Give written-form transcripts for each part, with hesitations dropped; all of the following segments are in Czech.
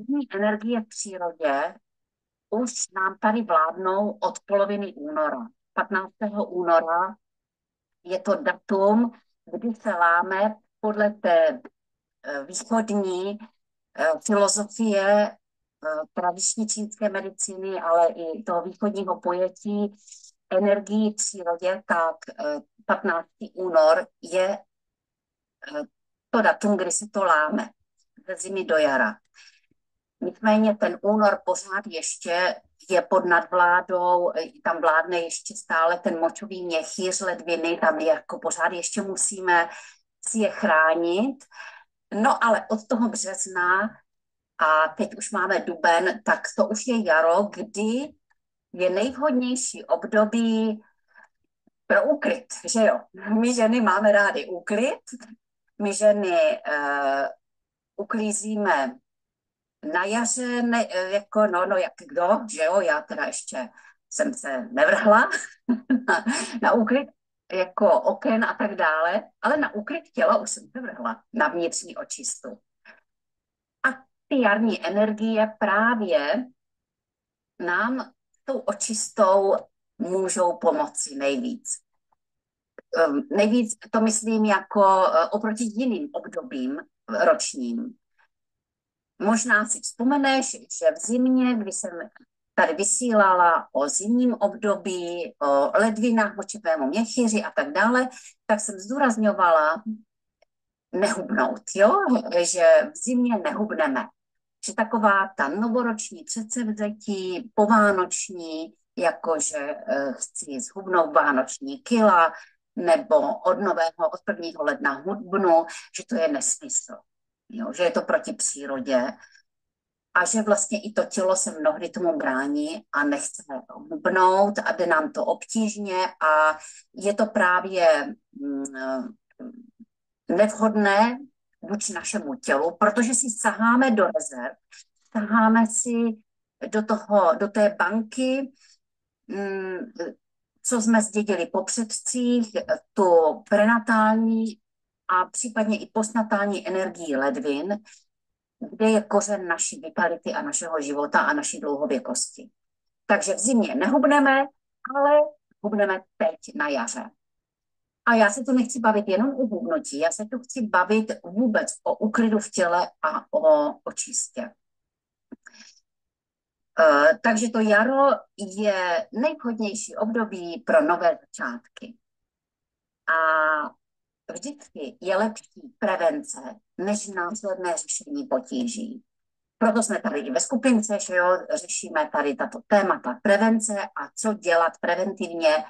Zimní energie v přírodě už nám tady vládnou od poloviny února. 15. února je to datum, kdy se láme podle té východní filozofie tradiční čínské medicíny, ale i toho východního pojetí energii v přírodě, tak 15. únor je to datum, kdy se to láme ze zimy do jara. Nicméně ten únor pořád ještě je pod nadvládou, tam vládne ještě stále ten močový měchýř ledviny, tam jako pořád ještě musíme si je chránit. No ale od toho března a teď už máme duben, tak to už je jaro, kdy je nejvhodnější období pro úklid, že jo? My ženy máme rády úklid, my ženy uklízíme na jaře, ne, jako no jak kdo, že jo, já teda ještě jsem se nevrhla na úklid jako oken a tak dále, ale na úklid těla už jsem se vrhla, na vnitřní očistu. A ty jarní energie právě nám tou očistou můžou pomoci nejvíc. Nejvíc to myslím jako oproti jiným obdobím ročním. Možná si vzpomeneš, že v zimě, kdy jsem tady vysílala o zimním období, o ledvinách, močivému měchýři a tak dále, tak jsem zdůrazňovala nehubnout, jo? Že v zimě nehubneme. Že taková ta novoroční předsevzetí, povánoční, jakože chci zhubnout vánoční kila, nebo od 1. ledna hubnu, že to je nesmysl. Jo? Že je to proti přírodě a že vlastně i to tělo se mnohdy tomu brání a nechce hubnout a jde nám to obtížně a je to právě nevhodné vůči našemu tělu, protože si saháme do rezerv, saháme si do té banky, co jsme zdědili po předcích, tu prenatální a případně i postnatální energii ledvin, kde je kořen naší vitality a našeho života a naší dlouhověkosti. Takže v zimě nehubneme, ale hubneme teď na jaře. A já se tu nechci bavit jenom o hubnutí, já se tu chci bavit vůbec o úklidu v těle a o očistě. Takže to jaro je nejvhodnější období pro nové začátky. A vždycky je lepší prevence, než následné řešení potíží. Proto jsme tady i ve skupince, že jo, řešíme tady tato témata prevence a co dělat preventivně,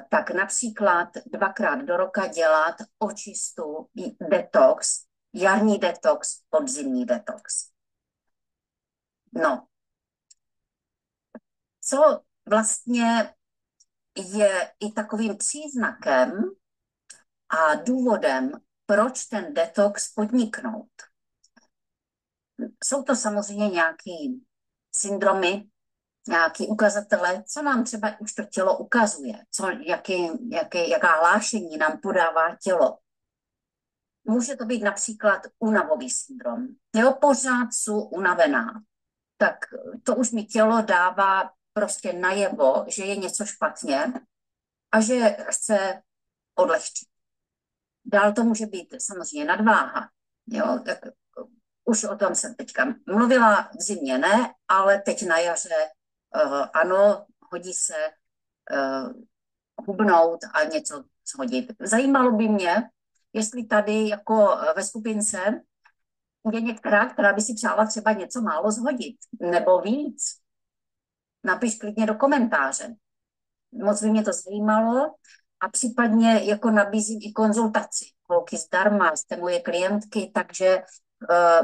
tak například 2krát do roka dělat očistu, detox, jarní detox, podzimní detox. No, co vlastně je i takovým příznakem a důvodem, proč ten detox podniknout. Jsou to samozřejmě nějaký syndromy, nějaký ukazatele, co nám třeba už to tělo ukazuje, jaká hlášení nám podává tělo. Může to být například únavový syndrom. Jo, pořád jsou unavená. Tak to už mi tělo dává prostě najevo, že je něco špatně a že chce odlehčit. Dál to může být samozřejmě nadváha. Jo, tak už o tom jsem teďka mluvila, v zimě ne, ale teď na jaře ano, hodí se hubnout a něco shodit. Zajímalo by mě, jestli tady jako ve skupince je některá, která by si přála třeba něco málo zhodit, nebo víc. Napiš klidně do komentáře. Moc by mě to zajímalo a případně jako nabízím i konzultaci. Holky zdarma, jste moje klientky, takže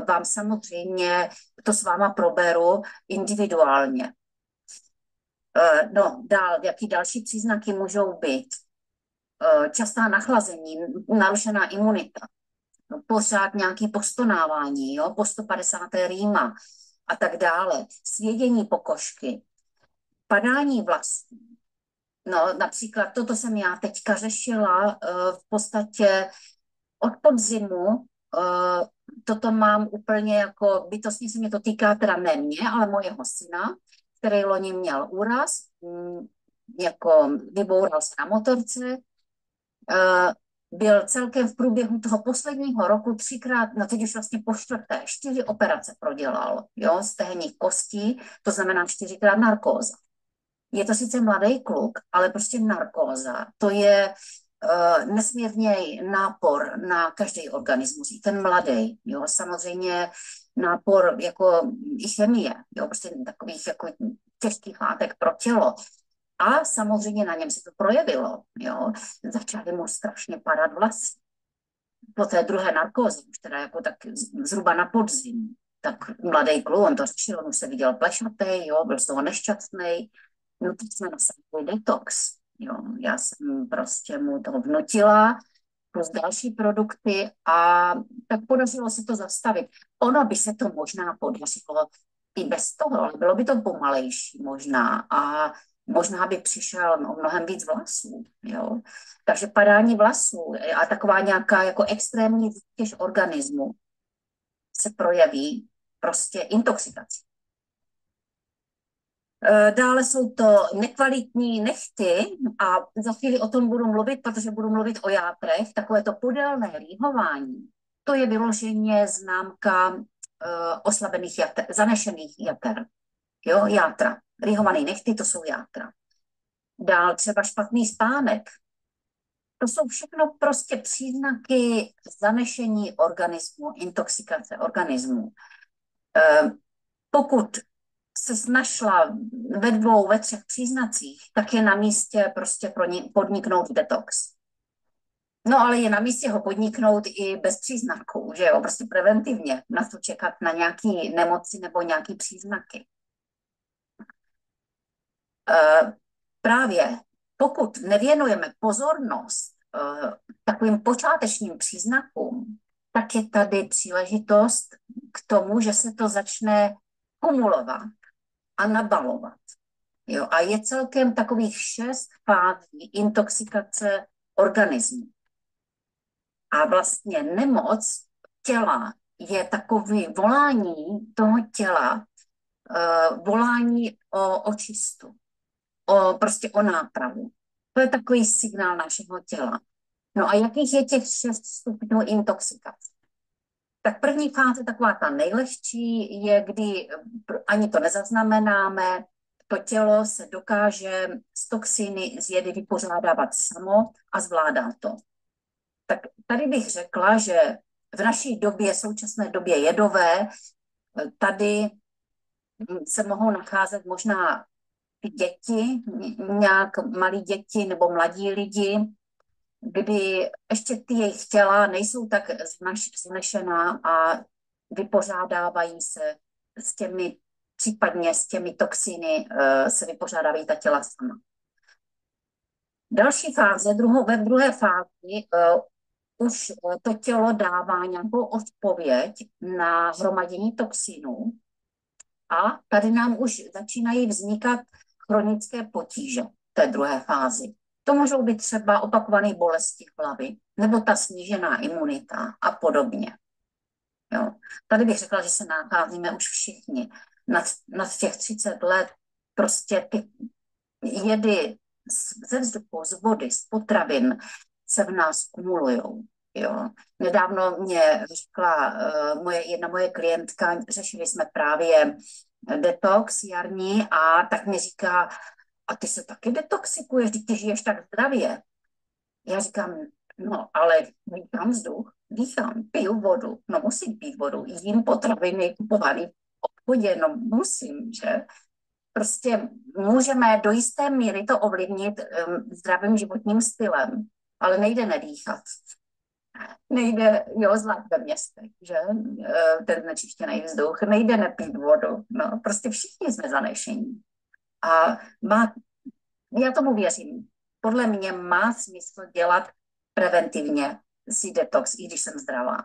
vám samozřejmě to s váma proberu individuálně. No, dál, jaký další příznaky můžou být? Častá nachlazení, narušená imunita, no, pořád nějaké postonávání, jo, po 150. rýma a tak dále, svědění pokožky, padání vlasů. No, například toto jsem já teďka řešila v podstatě od podzimu toto mám úplně jako, bytostně se mě to týká teda ne mě, ale mojeho syna, který loni měl úraz, jako vyboural se na motorce, byl celkem v průběhu toho posledního roku třikrát, no teď už vlastně po čtvrté, 4 operace prodělal, jo, z tehenních kostí, to znamená 4krát narkóza. Je to sice mladý kluk, ale prostě narkóza, to je nesmírný nápor na každý organismus, i ten mladý, jo, samozřejmě nápor jako i chemie, jo, prostě takových jako těžkých látek pro tělo. A samozřejmě na něm se to projevilo, jo. Začaly mu strašně padat vlasy. Po té druhé narkóze, už teda jako tak zhruba na podzim, tak mladý kluk, on to řešil, on už se viděl plešatý, jo, byl z toho nešťastný. No teď jsme nasadili detox, jo. Já jsem prostě mu to vnutila, plus další produkty a tak podařilo se to zastavit. Ono by se to možná podařilo i bez toho, ale bylo by to pomalejší možná a možná by přišel mnohem víc vlasů, jo. Takže padání vlasů a taková nějaká jako extrémní zátěž organismu se projeví prostě intoxikací. Dále jsou to nekvalitní nehty a za chvíli o tom budu mluvit, protože budu mluvit o játrech. Takové to podélné rýhování, to je vyloženě známka oslabených jater, zanešených jater. Jo, játra. Rýhované nehty, to jsou játra. Dál třeba špatný spánek. To jsou všechno prostě příznaky zanešení organismu, intoxikace organismu. Pokud se našla ve 2, ve 3 příznacích, tak je na místě prostě podniknout detox. No ale je na místě ho podniknout i bez příznaků, že jo, prostě preventivně, na to čekat na nějaké nemoci nebo nějaké příznaky. Právě pokud nevěnujeme pozornost takovým počátečním příznakům, tak je tady příležitost k tomu, že se to začne kumulovat a nabalovat. Jo, a je celkem takových 6 fází intoxikace organismu. A vlastně nemoc těla je takový volání toho těla, volání o očistu, prostě o nápravu. To je takový signál našeho těla. No a jakých je těch 6 stupňů intoxikace? Tak první fáze, taková ta nejlehčí, je, kdy ani to nezaznamenáme, to tělo se dokáže s toxiny z jedy vypořádávat samo a zvládá to. Tak tady bych řekla, že v naší době, současné době jedové, tady se mohou nacházet možná ty děti, nějak malí děti nebo mladí lidi, kdy ještě ty jejich těla nejsou tak znešená a vypořádávají se s těmi, případně s těmi toxiny se vypořádávají ta těla sama. Další fáze, ve druhé fázi už to tělo dává nějakou odpověď na hromadění toxinů a tady nám už začínají vznikat chronické potíže v té druhé fázi. To můžou být třeba opakované bolesti hlavy nebo ta snížená imunita a podobně. Jo. Tady bych řekla, že se nacházíme už všichni nad těch 30 let. Prostě ty jedy ze vzduchu, z vody, z potravin se v nás kumulujou. Jo. Nedávno mě řekla jedna moje klientka, řešili jsme právě detox jarní a tak mi říká, a ty se taky detoxikuješ, ty žiješ tak zdravě. Já říkám, no ale dýchám vzduch, piju vodu, no musím pít vodu, jím potraviny kupované v obchodě, no musím, že? Prostě můžeme do jisté míry to ovlivnit zdravým životním stylem, ale nejde nedýchat. Nejde, zvlášť ve městech, že? Ten znečištěný vzduch, nejde nepít vodu, no prostě všichni jsme zanešení. A já tomu věřím. Podle mě má smysl dělat preventivně si detox, i když jsem zdravá.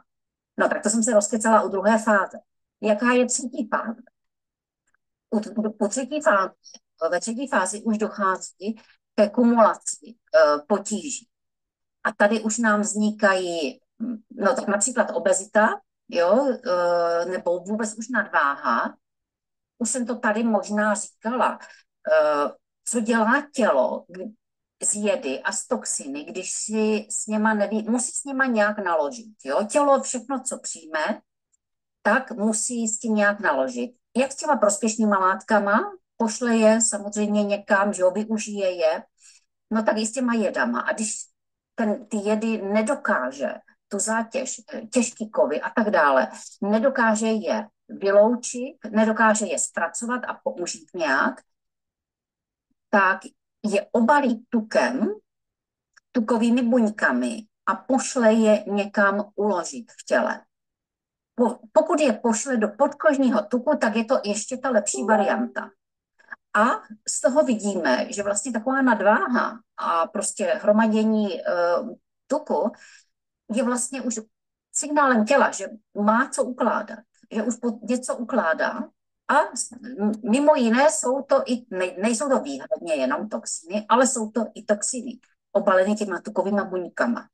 No tak to jsem se rozkecala u druhé fáze. Jaká je třetí fáze? Ve třetí fázi už dochází ke kumulaci potíží. A tady už nám vznikají, no tak například obezita, jo, nebo vůbec už nadváha. Už jsem to tady možná říkala. Co dělá tělo z jedy a z toxiny, když si s něma neví, musí s něma nějak naložit. Jo? Tělo všechno, co přijme, tak musí s tím nějak naložit. Jak s těma prospěšnýma látkama, pošle je samozřejmě někam, že jo, využije je, no tak i s těma jedama. A když ty jedy nedokáže, tu zátěž, těžký kovy a tak dále, nedokáže je vyloučit, nedokáže je zpracovat a použít nějak, tak je obalí tukem, tukovými buňkami a pošle je někam uložit v těle. Pokud je pošle do podkožního tuku, tak je to ještě ta lepší varianta. A z toho vidíme, že vlastně taková nadváha a prostě hromadění tuku je vlastně už signálem těla, že má co ukládat, že už něco ukládá a mimo jiné jsou to i, nejsou to výhradně jenom toxiny, ale jsou to i toxiny obaleny těma tukovými buňkama.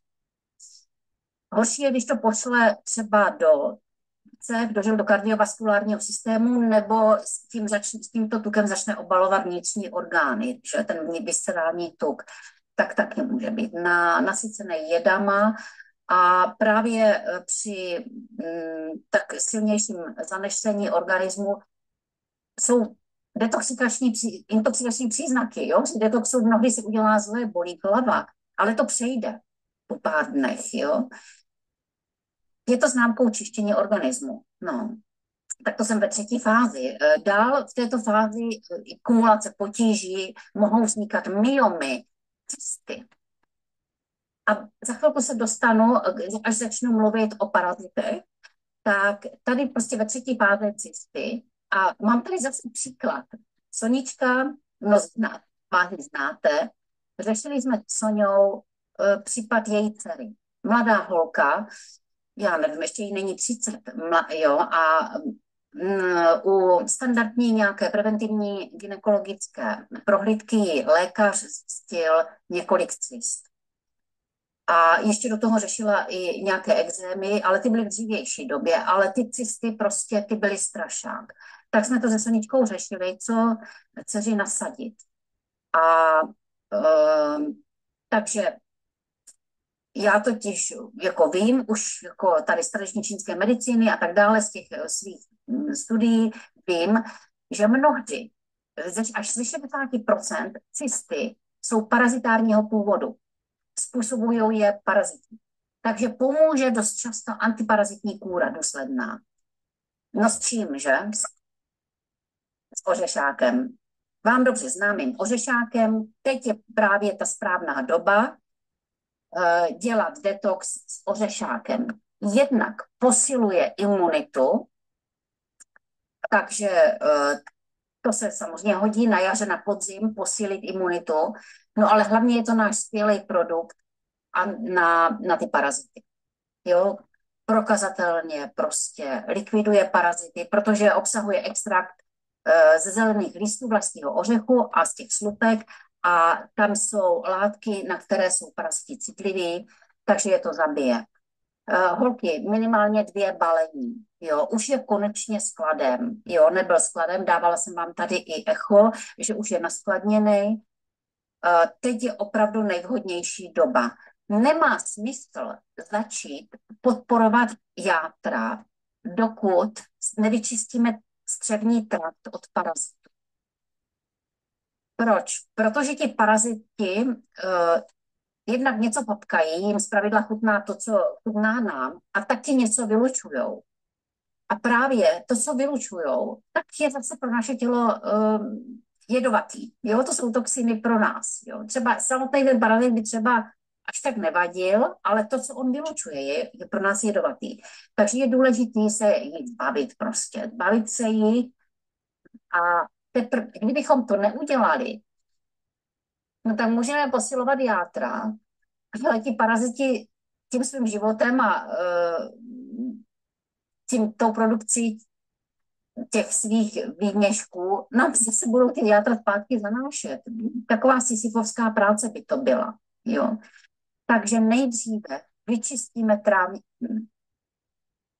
Horší je, když to pošle třeba do dožil do kardiovaskulárního systému nebo s tímto tukem začne obalovat vnitřní orgány, že ten viscerální tuk, tak taky může být nasycený jedama a právě při tak silnějším zanešení organismu jsou intoxikační příznaky. Jo? Při detoxu mnohdy si udělá zlé, bolí hlava, ale to přejde po pár dnech. Jo? Je to známkou čištění organismu. No. Tak to jsem ve třetí fázi. Dál v této fázi kumulace potíží mohou vznikat myomy, cysty. A za chvilku se dostanu, až začnu mluvit o parazitech, tak tady prostě ve třetí fázi cysty. A mám tady zase příklad. Sonička, vás znáte, řešili jsme s Soňou případ její dcery. Mladá holka, já nevím, ještě jí není 30, jo, a u standardní nějaké preventivní gynekologické prohlídky lékař zjistil několik cyst. A ještě do toho řešila i nějaké exémy, ale ty byly v dřívější době, ale ty cysty prostě, ty byly strašák. Tak jsme to se Soničkou řešili, co dceři nasadit. A takže já totiž jako vím, už jako tady z tradiční čínské medicíny a tak dále, z těch svých studií vím, že mnohdy, až ze 60% cysty jsou parazitárního původu. Způsobují je parazity. Takže pomůže dost často antiparazitní kůra důsledná. No s čím, že? S ořešákem. Vám dobře známým ořešákem. Teď je právě ta správná doba dělat detox s ořešákem. Jednak posiluje imunitu, takže to se samozřejmě hodí na jaře, na podzim, posílit imunitu, no ale hlavně je to náš skvělý produkt na ty parazity. Jo? Prokazatelně prostě likviduje parazity, protože obsahuje extrakt ze zelených listů vlastního ořechu a z těch slupek a tam jsou látky, na které jsou paraziti citliví, takže je to zabije. Holky, minimálně 2 balení, jo, už je konečně skladem, jo, nebyl skladem, dávala jsem vám tady i echo, že už je naskladněný. Teď je opravdu nejvhodnější doba. Nemá smysl začít podporovat játra, dokud nevyčistíme střevní trakt od parazitů. Proč? Protože ti paraziti jednak něco potkají, jim zpravidla chutná to, co chutná nám, a taky něco vylučujou. A právě to, co vylučujou, tak je zase pro naše tělo jedovatý. Jo, to jsou toxiny pro nás. Jo. Třeba samotný ten parazit by třeba až tak nevadil, ale to, co on vylučuje, je pro nás jedovatý. Takže je důležité se jí zbavit prostě. Zbavit se jí a kdybychom to neudělali, no tak můžeme posilovat játra, ale ti paraziti tím svým životem a tou produkcí těch svých výměšků nám zase budou ty játra zpátky zanášet. Taková sisyfovská práce by to byla. Jo. Takže nejdříve vyčistíme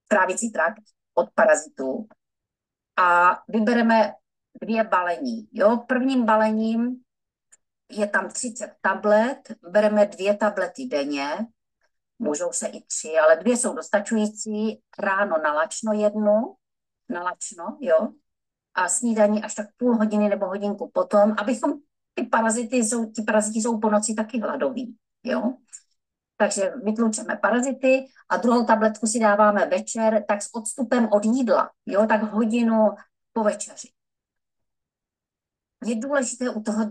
trávicí trakt od parazitů a vybereme 2 balení. Jo? Prvním balením je tam 30 tablet, bereme 2 tablety denně, můžou se i 3, ale 2 jsou dostačující, ráno na lačno jednu, na lačno, jo, a snídaní až tak půl hodiny nebo hodinku potom, abychom ti paraziti jsou po noci taky hladoví, jo. Takže vytlučeme parazity a druhou tabletku si dáváme večer, tak s odstupem od jídla, jo, tak hodinu po večeři. Je důležité u toho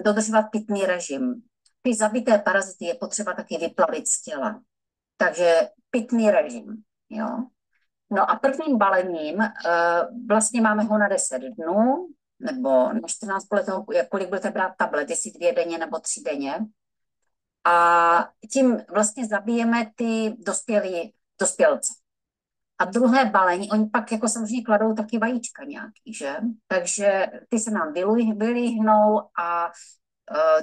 dodržovat pitný režim. Ty zabité parazity je potřeba taky vyplavit z těla. Takže pitný režim, jo. No a prvním balením vlastně máme ho na 10 dnů, nebo na 14 podle toho, kolik budete brát tablet, jestli 2 denně nebo 3 denně. A tím vlastně zabijeme ty dospělce. A druhé balení, oni pak jako samozřejmě kladou taky vajíčka nějaký, že? Takže ty se nám vylíhnou a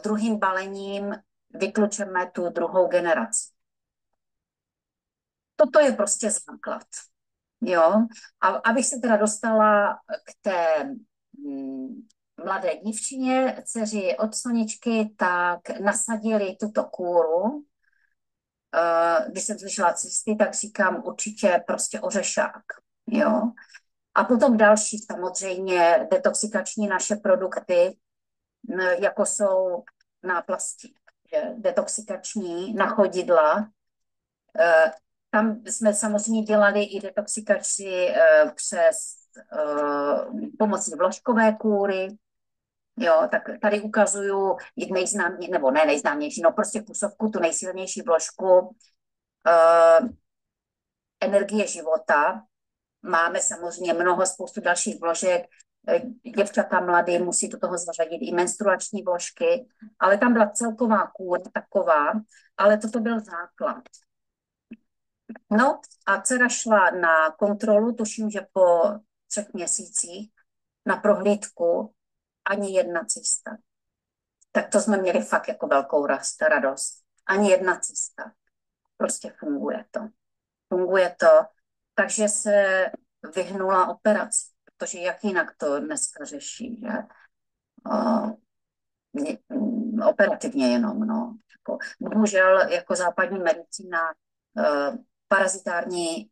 druhým balením vytlučeme tu druhou generaci. Toto je prostě základ. Jo, a abych se teda dostala k té mladé dívčině, dceři od Soničky, tak nasadili tuto kůru. Když jsem slyšela cysty, tak říkám určitě prostě ořešák. Jo. A potom další samozřejmě detoxikační naše produkty, jako jsou náplasti, detoxikační na chodidla. Tam jsme samozřejmě dělali i detoxikaci přes pomocí vložkové kůry. Jo, tak tady ukazuju nejznámější, no prostě kusovku, tu nejsilnější vložku energie života. Máme samozřejmě spoustu dalších vložek. Děvčata mladé musí do toho zařadit i menstruační vložky, ale tam byla celková kůra taková, ale toto byl základ. No a dcera šla na kontrolu, tuším, že po 3 měsících na prohlídku ani jedna cysta. Tak to jsme měli fakt jako velkou radost. Ani jedna cysta. Prostě funguje to. Funguje to, takže se vyhnula operaci, protože jak jinak to dneska řeší, že? Operativně jenom, no. Jako, bohužel jako západní medicína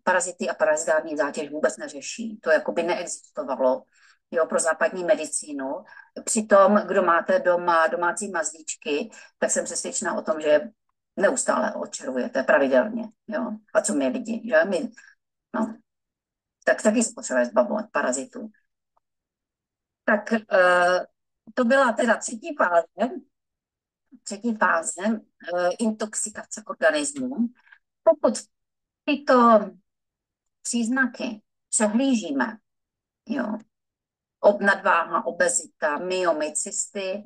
parazity a parazitární zátěž vůbec neřeší. To jako by neexistovalo, jo, pro západní medicínu. Přitom, kdo máte doma domácí mazlíčky, tak jsem přesvědčena o tom, že neustále očerujete pravidelně, jo. A co my lidi, že? No. Tak taky se potřebuje zbavovat parazitů. Tak to byla teda třetí fáze intoxikace organismu. Pokud tyto příznaky přehlížíme, jo, nadváha, obezita, myomy, cysty,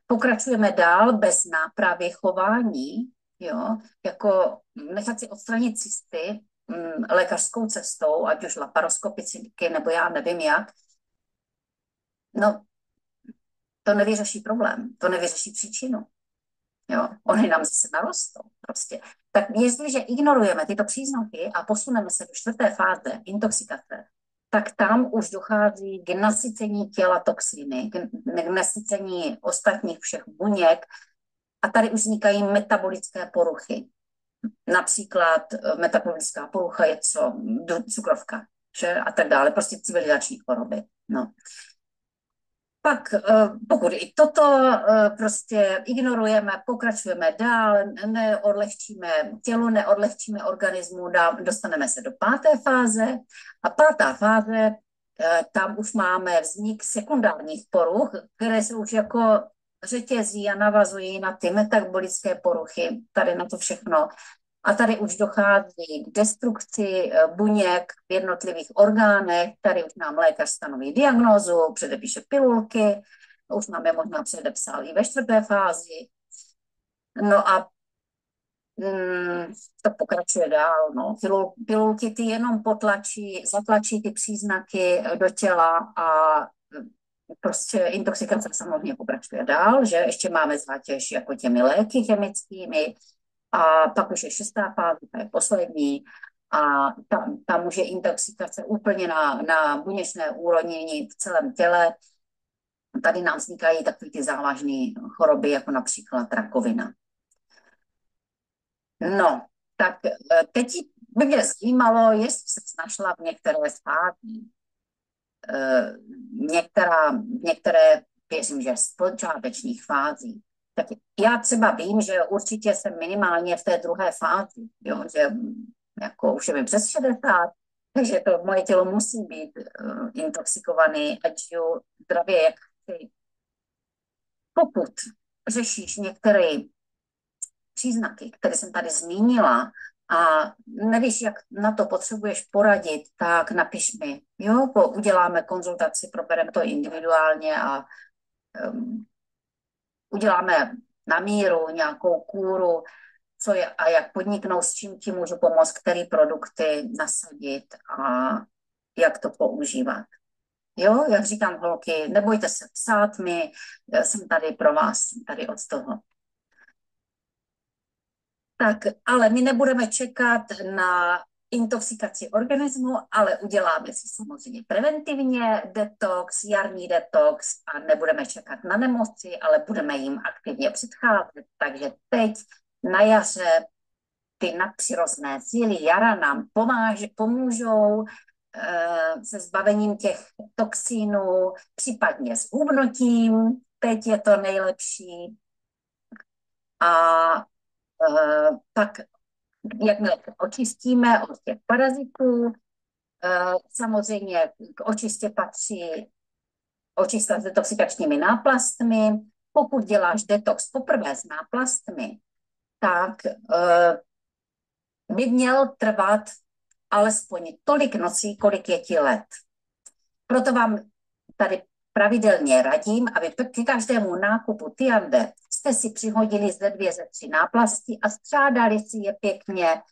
pokračujeme dál bez nápravy chování, jo, jako nechat si odstranit cysty lékařskou cestou, ať už laparoskopicky, nebo já nevím jak, no, to nevyřeší problém, to nevyřeší příčinu. Jo, oni nám zase narostou prostě. Tak jestliže ignorujeme tyto příznaky a posuneme se do 4. fáze intoxikace, tak tam už dochází k nasycení těla toxiny, k nasycení ostatních všech buněk a tady už vznikají metabolické poruchy. Například metabolická porucha je cukrovka, že? A tak dále, prostě civilizační choroby. No. Pak pokud i toto prostě ignorujeme, pokračujeme dál, neodlehčíme organismu, dostaneme se do 5. fáze a 5. fáze, tam už máme vznik sekundárních poruch, které se už jako řetězí a navazují na ty metabolické poruchy, tady na to všechno. A tady už dochází k destrukci buněk v jednotlivých orgánech. Tady už nám lékař stanoví diagnózu, předepíše pilulky, už máme možná předepsal i ve 4. fázi. No a to pokračuje dál. No. Pilulky ty jenom zatlačí ty příznaky do těla a prostě intoxikace samozřejmě pokračuje dál, že ještě máme zátěž jako těmi léky chemickými. A pak už je 6. fáze, to je poslední. a tam může intoxikace úplně na buněčné úrovni v celém těle. Tady nám vznikají takové ty závažné choroby, jako například rakovina. No, tak teď by mě zajímalo, jestli se našla v některé fázi, některé, věřím, že z počátečních fází. Tak já třeba vím, že určitě jsem minimálně v té druhé fázi, jo, že jako už je mi přes 60, takže to moje tělo musí být intoxikovaný, ať žiju zdravě, jak chci. Pokud řešíš některé příznaky, které jsem tady zmínila, a nevíš, jak na to potřebuješ poradit, tak napiš mi. Jo, uděláme konzultaci, probereme to individuálně a uděláme na míru nějakou kůru, co je a jak podniknout, s čím ti můžu pomoct, který produkty nasadit a jak to používat. Jo, jak říkám holky, nebojte se psát mi, jsem tady pro vás, jsem tady od toho. Tak, ale my nebudeme čekat na intoxikaci organismu, ale uděláme si samozřejmě preventivně detox, jarní detox a nebudeme čekat na nemoci, ale budeme jim aktivně předcházet. Takže teď na jaře ty nadpřirozené síly jara nám pomůžou se zbavením těch toxínů, případně s hubnutím. Teď je to nejlepší. A tak jakmile očistíme od těch parazitů, samozřejmě k očistě patří očista s detoxikačními náplastmi. Pokud děláš detox poprvé s náplastmi, tak by měl trvat alespoň tolik nocí, kolik je ti let. Proto vám tady pravidelně radím, aby k každému nákupu Tiande jste si přihodili ze 2, ze 3 náplasti a střádali si je pěkně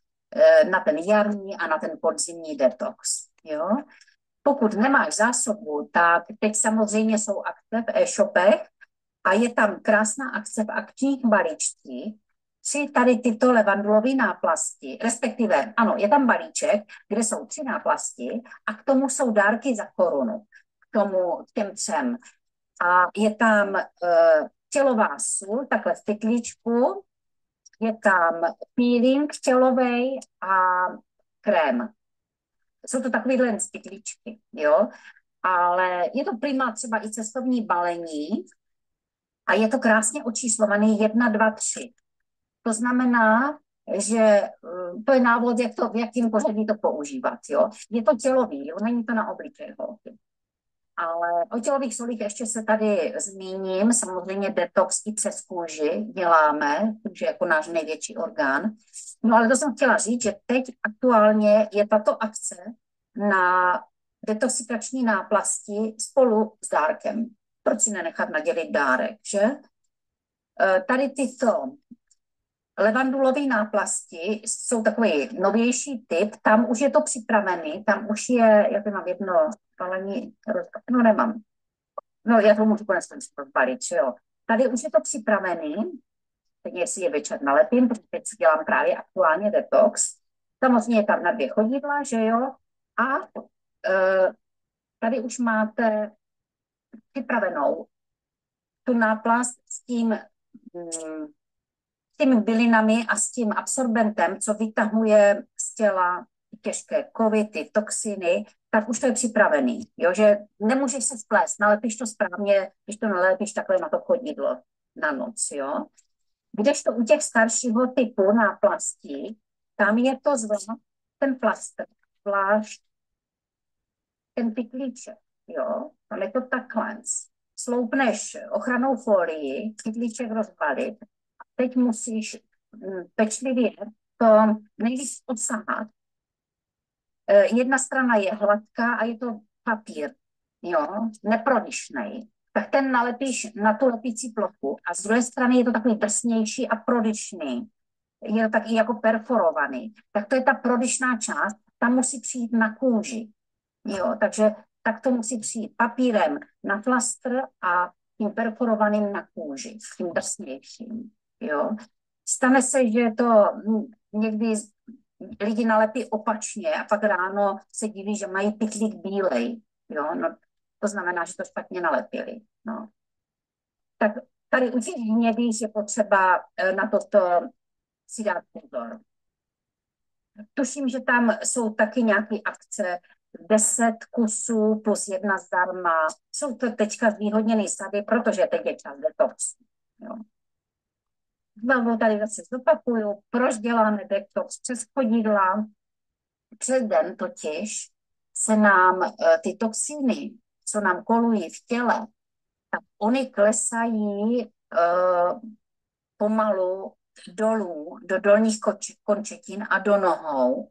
na ten jarní a na ten podzimní detox. Jo? Pokud nemáš zásobu, tak teď samozřejmě jsou akce v e-shopech a je tam krásná akce v akčních balíčcích, 3 tady tyto levandulové náplasti, respektive, ano, je tam balíček, kde jsou 3 náplasti a k tomu jsou dárky za korunu, k těm 3. A je tam tělová sůl, takhle v pytlíčku, je tam peeling tělovej a krém. Jsou to takovýhle pytlíčky, jo, ale je to prima třeba i cestovní balení a je to krásně očíslovaný 1, 2, 3. To znamená, že to je návod, v jakým pořadí to používat. Jo? Je to tělový, jo? Není to na obličej holky. Ale o tělových solích ještě se tady zmíním. Samozřejmě detox i přes kůži děláme, takže jako náš největší orgán. No ale to jsem chtěla říct, že teď aktuálně je tato akce na detoxikační náplasti spolu s dárkem. Proč si nenechat nadělit dárek, že? Tady tyto levandulové náplasti jsou takový novější typ, tam už je to připravený, tam už je, já to mám jedno balení, no nemám, no já to můžu konec rozbalit, jo. Tady už je to připravený, teď si je večer nalepím, protože teď si dělám právě aktuálně detox, samozřejmě je tam na 2 chodidla, že jo, a tady už máte připravenou tu náplast s těmi bylinami a s tím absorbentem, co vytahuje z těla těžké kovy, ty toxiny, tak už to je připravený. Jo? Že nemůžeš se splést, nalepíš to správně, když to nalepíš takhle na to chodidlo na noc. Jo? Kdežto u těch staršího typu náplastí, tam je to zvlášť ten plaster, zvlášť ten pytlíček. Jo? Tam je to takhle. Sloupneš ochrannou folii, pytlíček rozbalit, teď musíš pečlivě to nejvíc odsahat. Jedna strana je hladká a je to papír, jo, neprodyšnej. Tak ten nalepíš na tu lepící plochu a z druhé strany je to takový drsnější a prodyšný. Je to taky jako perforovaný. Tak to je ta prodyšná část, tam musí přijít na kůži. Jo, takže tak to musí přijít papírem na flastr a tím perforovaným na kůži, tím drsnějším. Jo. Stane se, že to někdy lidi nalepí opačně a pak ráno se diví, že mají pytlík bílej. Jo? No, to znamená, že to špatně nalepili. No. Tak tady u těch hnědých je potřeba na toto si dát pozor. Tuším, že tam jsou taky nějaké akce, 10 kusů plus jedna zdarma. Jsou to teďka zvýhodněné sady, protože teď je čas detoxu. Jo. Znovu tady zase zopakuju, proč děláme detox přes chodidla. Přes den totiž se nám ty toxiny, co nám kolují v těle, tak oni klesají pomalu dolů, do dolních končetin a do nohou,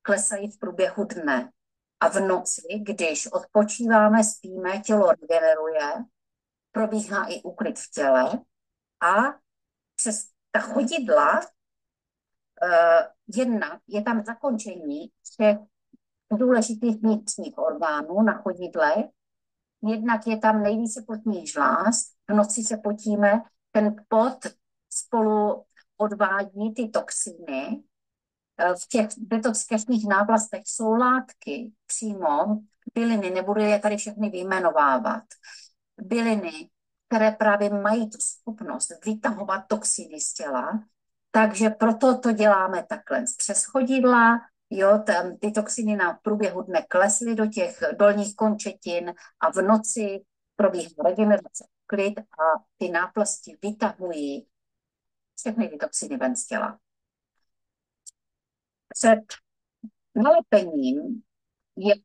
klesají v průběhu dne. A v noci, když odpočíváme, spíme, tělo regeneruje, probíhá i úklid v těle a přes ta chodidla jednak je tam zakončení všech důležitých vnitřních orgánů na chodidle, jednak je tam nejvíce potních žláz, v noci se potíme, ten pot spolu odvádí ty toxiny. V těch detoxikačních náplastech jsou látky přímo, byliny, nebudu je tady všechny vyjmenovávat, byliny, které právě mají tu schopnost vytahovat toxiny z těla, takže proto to děláme takhle přes chodidla, jo, ty toxiny na průběhu dne klesly do těch dolních končetin a v noci probíhá regenerace, klid a ty náplasti vytahují všechny ty toxiny ven z těla. Před nalepením je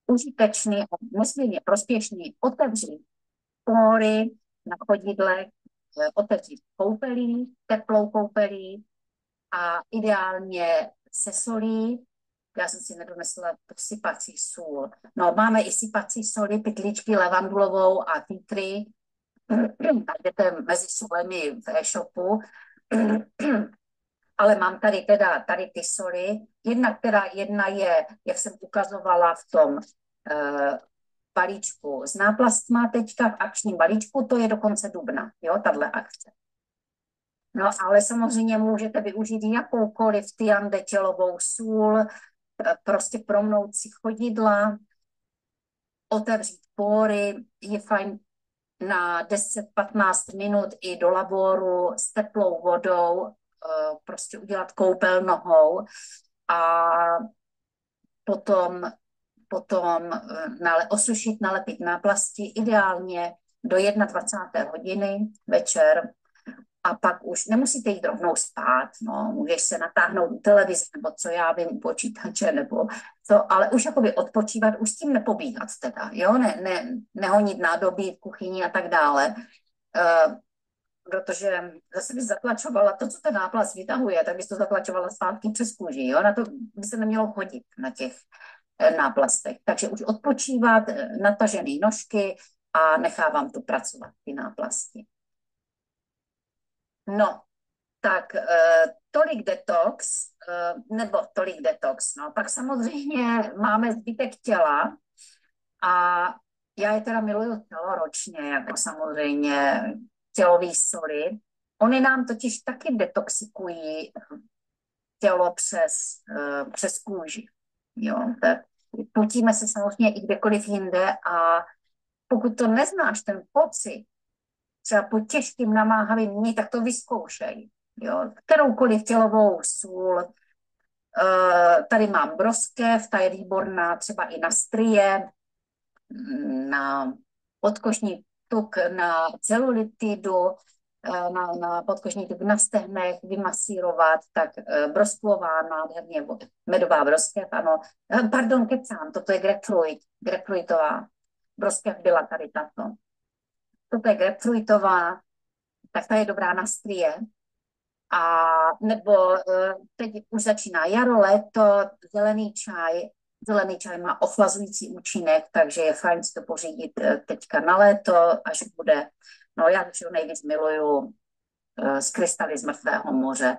užitečný a nesmírně prospěšný otevřít pory na chodidle, otevřít koupelí, teplou koupelí a ideálně se solí. Já jsem si nedonesla sypací sůl. No, máme i sypací soli, pytličky levandulovou a titry. Najdete mezi solemi v e-shopu. Ale mám tady teda ty soli. Jedna je, jak jsem ukazovala v tom balíčku s náplastma teďka v akčním balíčku, to je do konce dubna, jo, tahle akce. No, ale samozřejmě můžete využít jakoukoliv tyande tělovou sůl, prostě promnout si chodidla, otevřít pory, je fajn na 10-15 minut i do laboru s teplou vodou, prostě udělat koupel nohou a potom osušit, nalepit náplasti ideálně do 21. hodiny večer a pak už nemusíte jít rovnou spát, no, můžeš se natáhnout televizi nebo co já vím, počítače nebo co, ale už jakoby odpočívat, už s tím nepobíhat teda, jo, nehonit nádobí v kuchyni a tak dále, protože zase bys zatlačovala to, co ten náplast vytahuje, tak bys to zatlačovala zpátky přes kůži, jo, na to by se nemělo chodit na těch náplastech. Takže už odpočívat, natažené nožky a nechávám tu pracovat ty náplasti. No, tak tolik detox, no. Pak samozřejmě máme zbytek těla a já je teda miluju celoročně, jako samozřejmě tělový soli. Oni nám totiž taky detoxikují tělo přes kůži. Jo, tak potíme se samozřejmě i kdekoliv jinde a pokud to neznáš, ten pocit, třeba po těžkým namáhavým dní, tak to vyzkoušej. Jo, kteroukoliv tělovou sůl. Tady mám broskev, ta je výborná třeba i na strie, na podkožní tuk, na celulitidu, na podkožní tuk na stehnech vymasírovat, tak brosklová nádherně, medová broskev, ano. Pardon, kecám, toto je grapefruitová. Broskev byla tady tato. Toto je grapefruitová, tak ta je dobrá na strie. A nebo teď už začíná jaro, léto, zelený čaj má ochlazující účinek, takže je fajn si to pořídit teďka na léto, až bude, no já všeho nejvíc miluju z krystaly z mrtvého moře,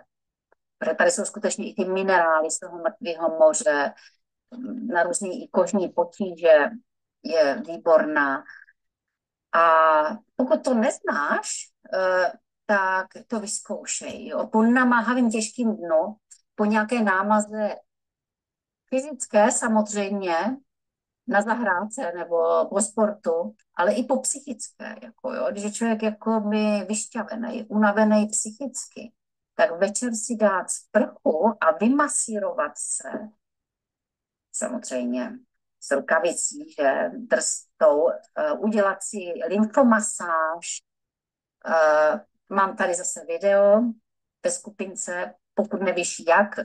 protože tady jsou skutečně i ty minerály z toho mrtvého moře, na různý i kožní potíže je výborná. A pokud to neznáš, tak to vyzkoušej. Jo. Po namáhavým těžkým dnu po nějaké námaze fyzické samozřejmě, na zahrádce nebo po sportu, ale i po psychické, jako jo, když je člověk jako by vyšťavený, unavený psychicky, tak večer si dát sprchu a vymasírovat se, samozřejmě s rukavicí, že drstou, udělat si lymfomasáž. Mám tady zase video ve skupince, pokud nevíš jak,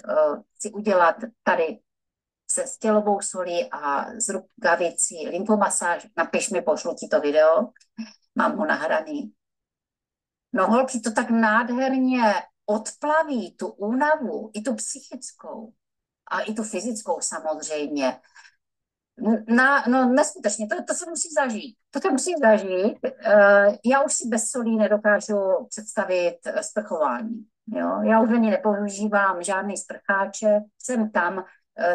si udělat tady se stělovou solí a z rukavicí lymfomasáž, napiš mi, pošlu ti to video, mám ho nahraný. No holky, to tak nádherně odplaví tu únavu, i tu psychickou a i tu fyzickou samozřejmě. No neskutečně, to se musí zažít. To musí zažít. Já už si bez solí nedokážu představit sprchování. Jo? Já už ani nepoužívám žádný sprcháče. Jsem tam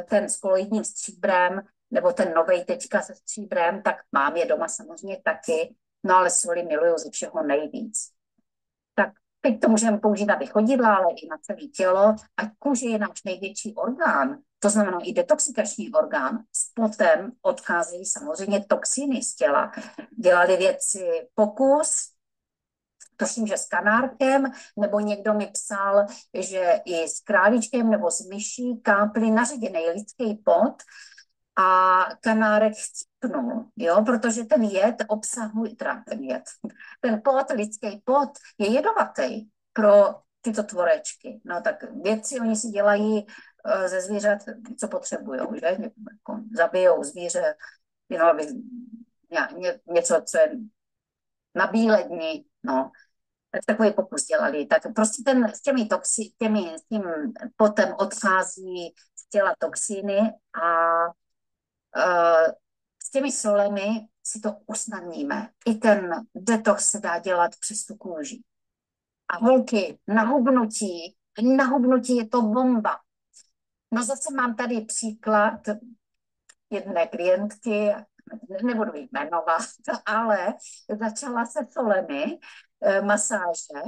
ten s koloidním stříbrem, nebo ten novej teďka se stříbrem, tak mám je doma samozřejmě taky. No ale soli miluju ze všeho nejvíc. Tak teď to můžeme použít na chodidla, ale i na celé tělo. A kůže je náš největší orgán, to znamená i detoxikační orgán. S potem odcházejí samozřejmě toxiny z těla. Dělali vědci pokus, tuším, že s kanárkem, nebo někdo mi psal, že i s králíčkem nebo s myší kápli naředěný lidský pot a kanárek chcípnul, jo, protože ten jed obsahuje, ten pot, lidský pot je jedovatý pro tyto tvorečky. No tak vědci, oni si dělají ze zvířat, co potřebují, že? Jako zabijou zvíře, aby něco, co je na bílé dni, no. Tak takový pokus dělali. Tak prostě s s tím potem odchází z těla toxiny a s těmi solemi si to usnadníme. I ten detox se dá dělat přes tu kůži. A holky, na hubnutí je to bomba. No zase mám tady příklad jedné klientky, nebudu jí jmenovat, ale začala se solemi masáže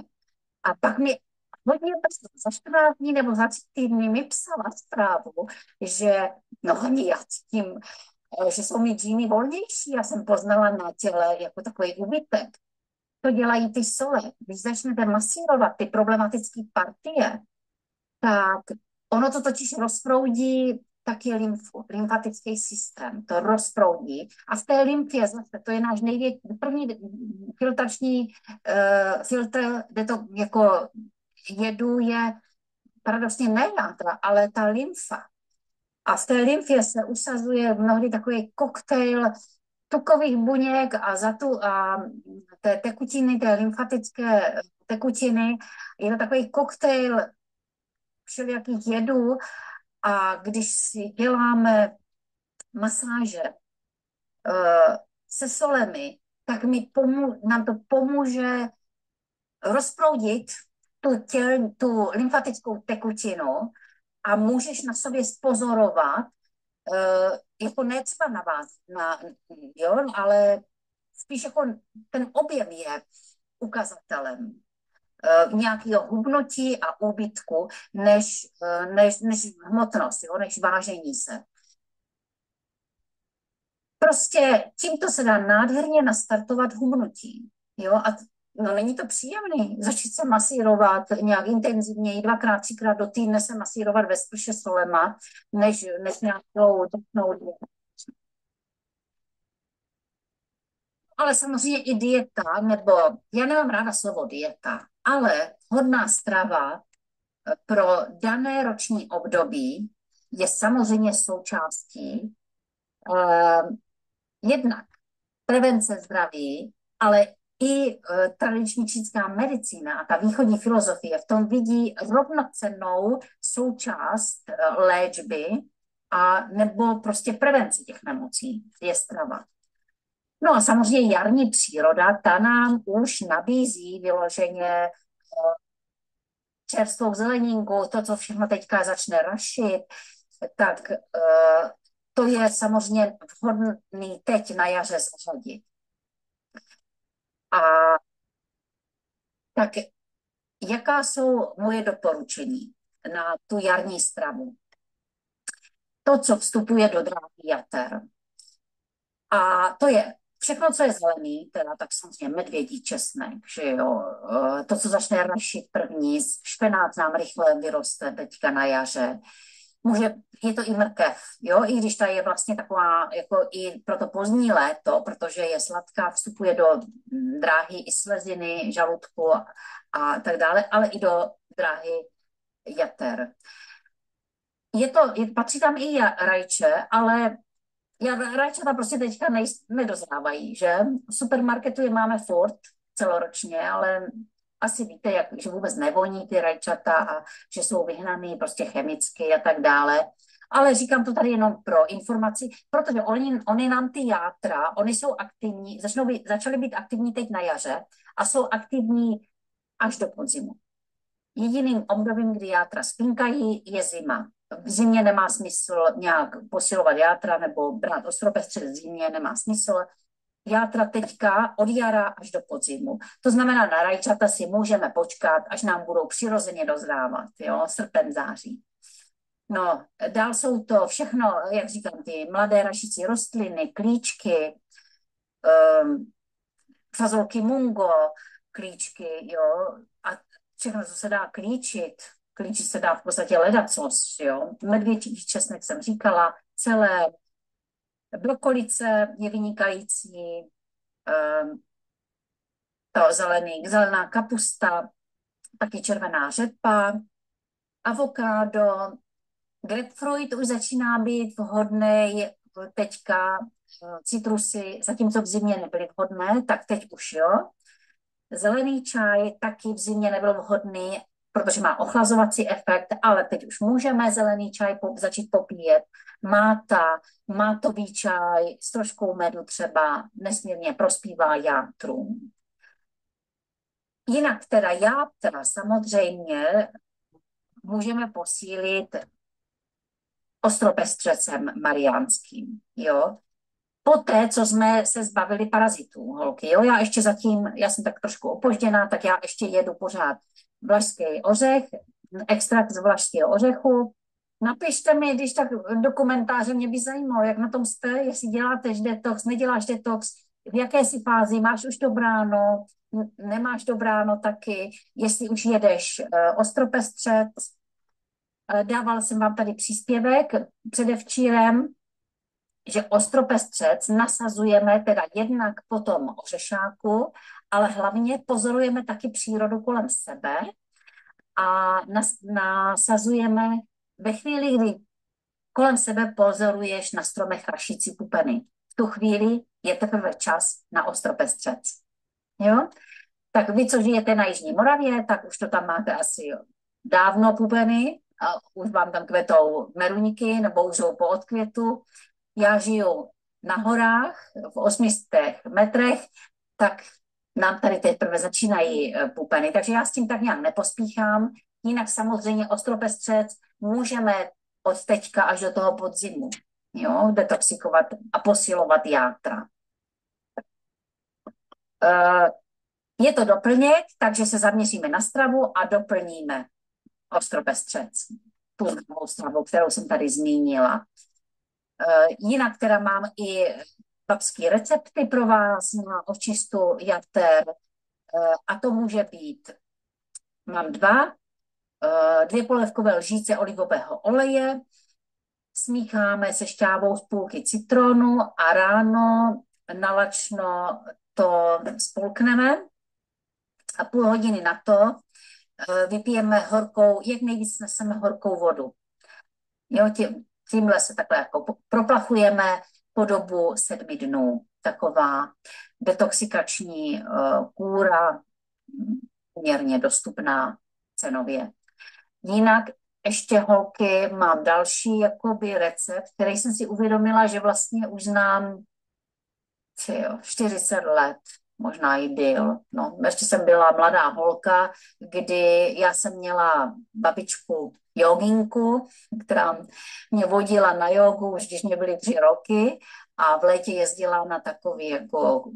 a pak mi hodně brzo, za 14 dní nebo za 3 týdny mi psala zprávu, že no hlavně já cítím, že jsou mi džíny volnější. Já jsem poznala na těle jako takový úbytek. To dělají ty sole. Když začnete masírovat ty problematické partie, tak ono to totiž rozproudí taky lymfatický systém. To rozproudí. A v té lymfě zase, to je náš první filtrační filtr, kde to jako jedu je paradoxně ne jádra, ale ta lymfa. A v té lymfě se usazuje mnohdy takový koktejl tukových buněk a té tekutiny, té lymfatické tekutiny. Je to takový koktejl všelijakých jedů a když si děláme masáže se solemi, tak nám to pomůže rozproudit tu lymfatickou tekutinu a můžeš na sobě spozorovat, jako ne třeba na vás, jo, ale spíš jako ten objem je ukazatelem nějakého hubnutí a úbytku, než hmotnost, jo, než vážení se. Prostě tímto se dá nádherně nastartovat hubnutí. Jo, a no, není to příjemný. Začít se masírovat nějak intenzivněji, 2x, 3x do týdne se masírovat ve sprše solema, než nějakou technou. Ale samozřejmě i dieta, nebo já nemám ráda slovo dieta, ale hodná strava pro dané roční období je samozřejmě součástí jednak prevence zdraví, ale i tradiční čínská medicína a ta východní filozofie v tom vidí rovnocennou součást léčby a nebo prostě prevence těch nemocí je strava. No a samozřejmě jarní příroda, ta nám už nabízí vyloženě čerstvou zeleninku, to, co všechno teďka začne rašit, tak to je samozřejmě vhodný teď na jaře zařadit. A tak jaká jsou moje doporučení? na tu jarní stravu. To, co vstupuje do dráhy jater. A to je všechno, co je zelený, teda tak samozřejmě medvědí česnek, že jo, to, co začne rašit první, špenát nám rychle vyroste teďka na jaře. Je to i mrkev, jo, i když ta je vlastně taková, jako i pro to pozdní léto, protože je sladká, vstupuje do dráhy i sleziny, žaludku a tak dále, ale i do dráhy jater. Patří tam i rajče, ale rajčata prostě teďka nedozrávají, že? V supermarketu je máme furt celoročně, ale asi víte, že vůbec nevoní ty rajčata a že jsou vyhnaný prostě chemicky a tak dále. Ale říkám to tady jenom pro informaci, protože oni nám ty játra, oni jsou aktivní, začaly být aktivní teď na jaře a jsou aktivní až do podzimu. Jediným obdobím, kdy játra spinkají, je zima. V zimě nemá smysl nějak posilovat játra nebo brát ostropestřed v zimě, nemá smysl. Játra teďka od jara až do podzimu. To znamená, na rajčata si můžeme počkat, až nám budou přirozeně dozrávat, jo, srpen, září. No, dál jsou to všechno, jak říkám, ty mladé rašící rostliny, klíčky, fazolky mungo, klíčky, jo, a všechno, co se dá klíčit. Klíčit se dá v podstatě ledacos, jo. Medvědí česnek jsem říkala, celé brokolice je vynikající, to zelená kapusta, taky červená řepa, avokádo, grapefruit už začíná být vhodný teďka, citrusy, zatímco v zimě nebyly vhodné, tak teď už jo. Zelený čaj taky v zimě nebyl vhodný, protože má ochlazovací efekt, ale teď už můžeme zelený čaj začít popíjet. Mátový čaj s troškou medu třeba nesmírně prospívá játrům. Jinak teda játra samozřejmě můžeme posílit ostropestřecem mariánským, jo. Poté, co jsme se zbavili parazitů, holky, jo, já jsem tak trošku opožděná, tak já ještě jedu pořád vlašský ořech, extrakt z vlašského ořechu. Napište mi, když tak do komentáře, mě by zajímalo, jak na tom jste, jestli děláte detox, neděláš detox, v jaké si fázi, máš už to bráno, nemáš to bráno taky, jestli už jedeš ostropestřec. Dával jsem vám tady příspěvek předevčírem, že ostropestřec nasazujeme teda jednak po tom ořešáku, ale hlavně pozorujeme taky přírodu kolem sebe a nasazujeme ve chvíli, kdy kolem sebe pozoruješ na stromech rašící pupeny. V tu chvíli je teprve čas na ostropestřec. Jo? Tak vy, co žijete na Jižní Moravě, tak už to tam máte asi dávno pupeny a už vám tam kvetou meruňky nebo už jsou po odkvětu. Já žiju na horách v 800 metrech, tak nám tady teprve začínají pupeny, takže já s tím tak nějak nepospíchám. Jinak samozřejmě ostropestřec můžeme od teďka až do toho podzimu, jo, detoxikovat a posilovat játra. Je to doplněk, takže se zaměříme na stravu a doplníme ostropestřec, tu novou stravu, kterou jsem tady zmínila. Jinak teda mám i babský recepty pro vás na očistu jater a to může být, mám dvě polévkové lžíce olivového oleje, smícháme se šťávou z půlky citronu a ráno nalačno to spolkneme a půl hodiny na to vypijeme jak nejvíc sneseme horkou vodu. Jo, tímhle se takhle jako proplachujeme po dobu 7 dnů. Taková detoxikační kůra, poměrně dostupná cenově. Jinak ještě, holky, mám další jakoby recept, který jsem si uvědomila, že vlastně už znám 40 let, možná i díl. No, ještě jsem byla mladá holka, kdy já jsem měla babičku joginku, která mě vodila na jogu, už když mě byly 3 roky a v létě jezdila na takový jako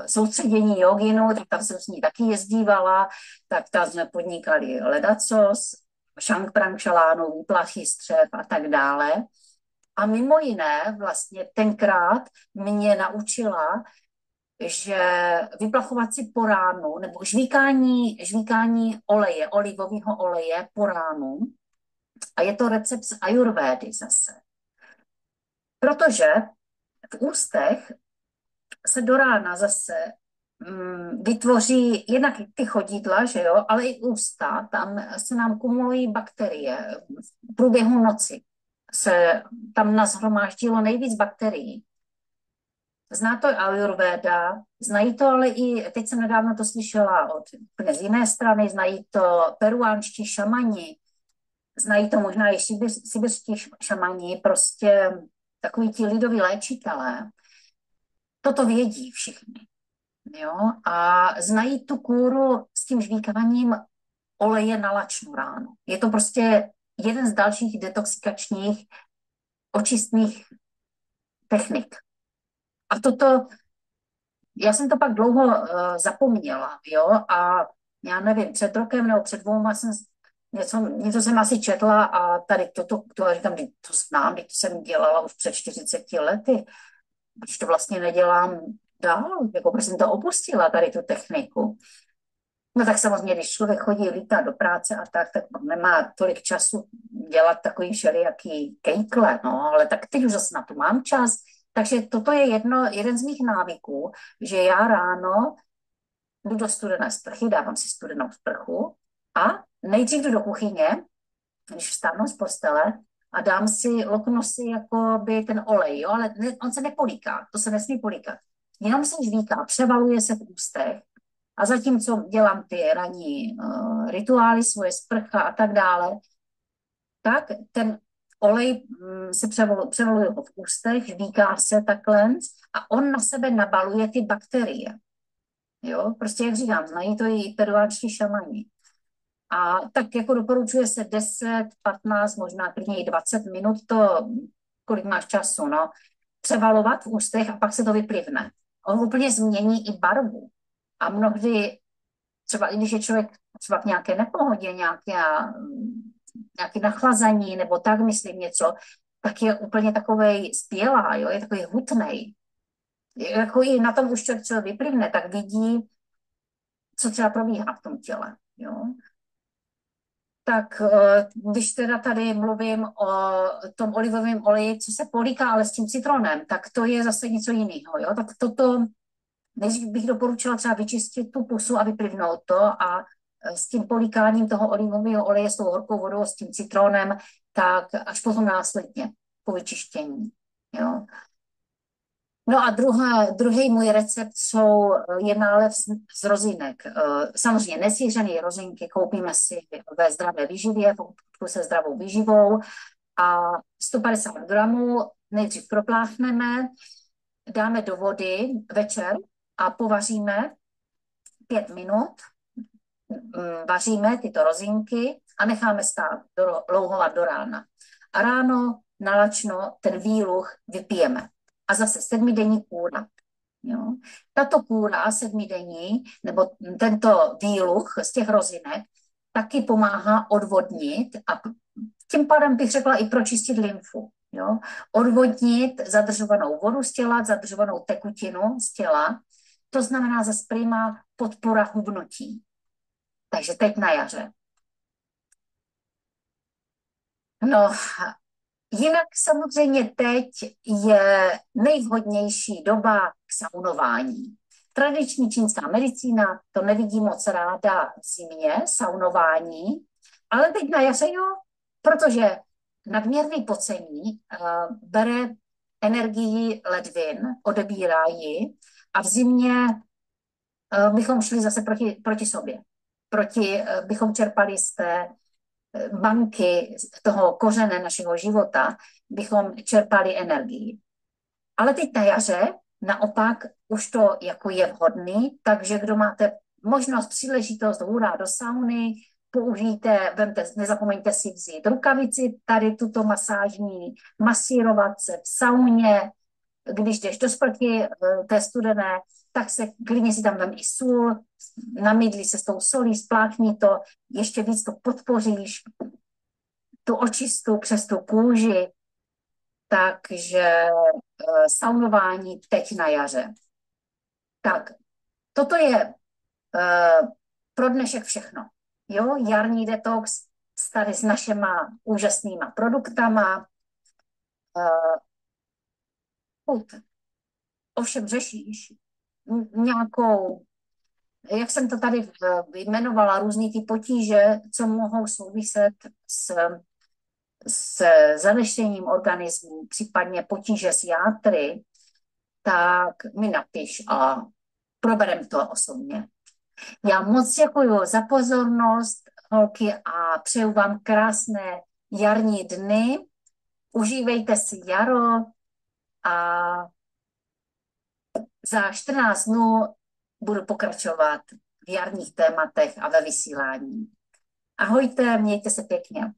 soustředění joginu, tak tam jsem s ní taky jezdívala, tak tam jsme podnikali ledacos, šankprančelánů, výplachy střev a tak dále. A mimo jiné vlastně tenkrát mě naučila, že vyplachovat si po ránu, nebo žvíkání oleje, olivového oleje po ránu, a je to recept z ajurvédy zase. Protože v ústech se do rána zase vytvoří jednak ty chodidla, že jo, ale i ústa, tam se nám kumulují bakterie. V průběhu noci se tam nashromáždilo nejvíc bakterií. Zná to Ayurveda, znají to ale i, teď jsem nedávno to slyšela od úplně z jiné strany, znají to peruánští šamani, znají to možná i sibirští šamani, prostě takový ti lidoví léčitelé. Toto vědí všichni. Jo? A znají tu kůru s tím žvíkáním oleje na lačnu ráno. Je to prostě jeden z dalších detoxikačních očistných technik. A toto, já jsem to pak dlouho zapomněla, jo, a já nevím, před rokem nebo před 2 jsem něco jsem asi četla a tady to říkám, to znám, to jsem dělala už před 40 lety, když to vlastně nedělám dál, jako když jsem to opustila, tady tu techniku. No tak samozřejmě, když člověk chodí lítat do práce a tak nemá tolik času dělat takový všelijaký kejkle, no, ale tak teď už zase na to mám čas. Takže toto je jeden z mých návyků, že já ráno jdu do studené sprchy, dávám si studenou sprchu a nejdřív jdu do kuchyně, když vstánu z postele a loknu si jako by ten olej, jo, ale on se nepolíká, to se nesmí políkat. Jenom se žvíká, převaluje se v ústech a zatímco dělám ty ranní rituály, svoje sprcha a tak dále, tak ten olej se převaluje v ústech, žvíká se takhle a on na sebe nabaluje ty bakterie. Jo, prostě jak říkám, znají to i peruánští šamani. A tak jako doporučuje se 10, 15, možná klidně i 20 minut, to, kolik máš času, no, převalovat v ústech a pak se to vyplivne. On úplně změní i barvu. A mnohdy, třeba i když je člověk třeba v nějaké nepohodě, nějaké nachlazení nebo tak, myslím něco, tak je úplně takovej spělá, jo, je takový hutnej. Jako i na tom už člověk, co vyplivne, tak vidí, co třeba probíhá v tom těle, jo. Tak když teda tady mluvím o tom olivovém oleji, co se políká ale s tím citronem, tak to je zase něco jiného, jo. Tak toto, než bych doporučila třeba vyčistit tu pusu a vyplivnout to a s tím políkáním toho olivového oleje s tou horkou vodou, s tím citronem, tak až potom následně po vyčištění. Jo. No a druhý můj recept je nálev z rozinek. Samozřejmě nesýřené rozinky koupíme si ve zdravé výživě, v obchodu se zdravou výživou a 150 gramů nejdřív propláchneme, dáme do vody večer a povaříme 5 minut, vaříme tyto rozinky a necháme stát louhovat do rána. A ráno nalačno ten výluch vypijeme. A zase 7denní kůra. Jo. Tato kůra 7denní, nebo tento výluch z těch rozinek, taky pomáhá odvodnit a tím pádem bych řekla i pročistit lymfu. Jo. Odvodnit zadržovanou vodu z těla, zadržovanou tekutinu z těla, to znamená zase prima podpora hubnutí. Takže teď na jaře. No, jinak samozřejmě teď je nejvhodnější doba k saunování. Tradiční čínská medicína to nevidí moc ráda v zimě, saunování, ale teď na jaře jo, protože nadměrný pocení bere energii ledvin, odebírá ji a v zimě bychom šli zase proti sobě. Bychom čerpali z té banky, z toho kořene našeho života, bychom čerpali energii. Ale teď na jaře naopak už to jako je vhodný, takže kdo máte možnost, příležitost hurá do sauny, použijte, nezapomeňte si vzít rukavici, tady tuto masážní, masírovat se v sauně, když jdeš do sprchy té studené, tak se klidně si tam vem i sůl, namydli se s tou solí, spláchni to, ještě víc to podpoříš tu očistu přes tu kůži, takže saunování teď na jaře. Tak, toto je pro dnešek všechno. Jo, jarní detox tady s našima úžasnýma produktama. Pokud ovšem řešíš nějakou, jak jsem to tady vyjmenovala, různý ty potíže, co mohou souviset s zaneštěním organismu, případně potíže s játry, tak mi napiš a proberem to osobně. Já moc děkuji za pozornost, holky, a přeju vám krásné jarní dny. Užívejte si jaro a za 14 dnů budu pokračovat v jarních tématech a ve vysílání. Ahojte, mějte se pěkně.